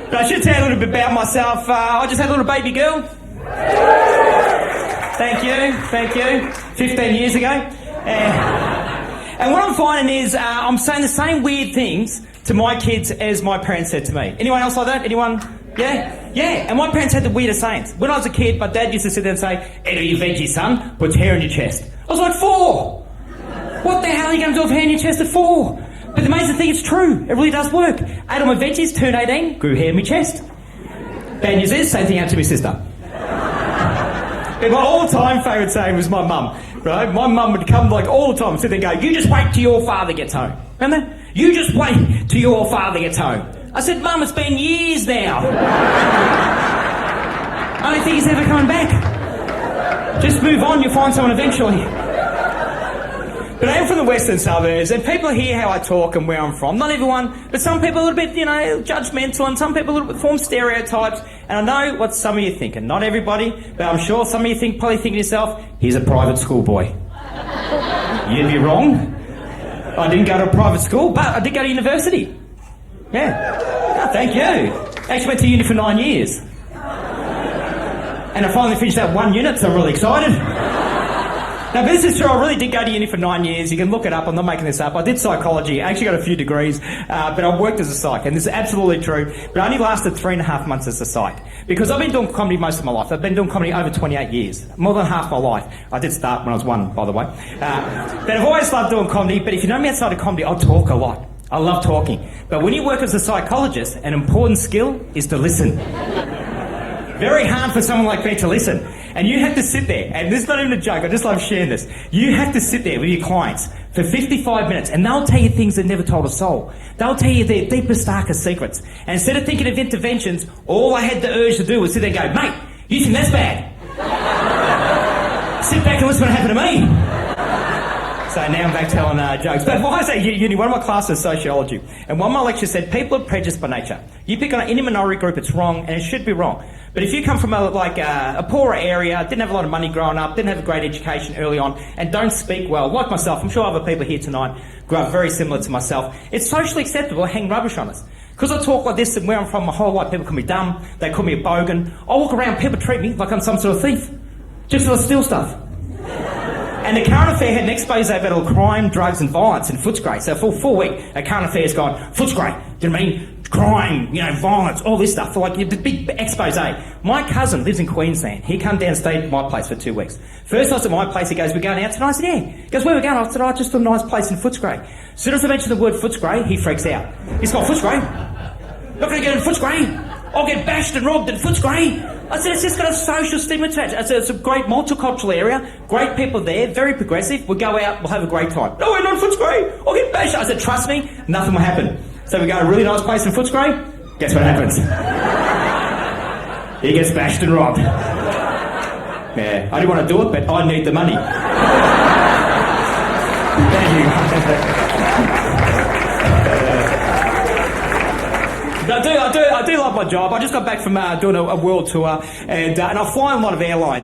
But I should tell you a little bit about myself. I just had a little baby girl. Thank you. 15 years ago. And what I'm finding is I'm saying the same weird things to my kids as my parents said to me. Anyone else like that? Anyone? Yeah? Yeah. And my parents had the weirdest sayings. When I was a kid, my dad used to sit there and say, "Eat all your veggies, son. Puts hair on your chest." I was like, 4. What the hell are you going to do with hair on your chest at 4? But the amazing thing, it's true. It really does work. Ate all my veggies, turned 18, grew hair on my chest. Bad news is, same thing happened to my sister. And my all-time favourite saying was my mum. Right? My mum would come like all the time, sit there and go, "You just wait till your father gets home." Remember? "You just wait till your father gets home." I said, "Mum, it's been years now. I don't think he's ever coming back. Just move on, you'll find someone eventually." But I'm from the western suburbs, and people hear how I talk and where I'm from. Not everyone, but some people a little bit, judgmental, and some people a little bit form stereotypes. And I know what some of you think, and not everybody, but I'm sure some of you probably think to yourself, "He's a private school boy." You'd be wrong. I didn't go to a private school, but I did go to university. Yeah. Oh, thank you. I actually went to uni for 9 years. And I finally finished that 1 unit, so I'm really excited. Now, but this is true. I really did go to uni for 9 years. You can look it up. I'm not making this up. I did psychology. I actually got a few degrees, but I worked as a psych, and this is absolutely true. But I only lasted 3.5 months as a psych because I've been doing comedy most of my life. I've been doing comedy over 28 years, more than half my life. I did start when I was 1, by the way. But I've always loved doing comedy. But if you know me outside of comedy, I talk a lot. I love talking. But when you work as a psychologist, an important skill is to listen. Very hard for someone like me to listen. And you have to sit there, and this is not even a joke, I just love sharing this. You have to sit there with your clients for 55 minutes, and they'll tell you things they've never told a soul. They'll tell you their deepest, darkest secrets. And instead of thinking of interventions, all I had the urge to do was sit there and go, "Mate, you think that's bad?" Sit back and listen to what happened to me. So now I'm back telling jokes. But why I say uni, one of my classes is sociology. And one of my lectures said, people are prejudiced by nature. You pick on any minority group, it's wrong, and it should be wrong. But if you come from a poorer area, didn't have a lot of money growing up, didn't have a great education early on, and don't speak well, like myself, I'm sure other people here tonight grew up very similar to myself, it's socially acceptable to hang rubbish on us. Because I talk like this and where I'm from my whole life, people call me dumb, they call me a bogan. I walk around, people treat me like I'm some sort of thief. Just because I steal stuff. And the current affair had an expose about all crime, drugs and violence in Footscray. So for a full week, a current affair's gone, Footscray, do you know what I mean? Crime, violence, all this stuff. For like the big expose. My cousin lives in Queensland. He come down and stayed at my place for 2 weeks. First I was at my place, he goes, "We're going out tonight?" I said, "Yeah." He goes, "Where are we going?" I said, "Oh, just a nice place in Footscray." As soon as I mention the word Footscray, he freaks out. He's got Footscray. Not going to get in Footscray. I'll get bashed and robbed in Footscray. I said, it's just got a social stigma attached. I said, it's a great multicultural area, great people there, very progressive. We'll go out, we'll have a great time. "No, we're not in Footscray. I'll get bashed." I said, "Trust me, nothing will happen." So we go to a really nice place in Footscray. Guess what happens? He gets bashed and robbed. Yeah, I didn't want to do it, but I need the money. Thank you. I do love my job. I just got back from doing a world tour, and I fly on a lot of airlines.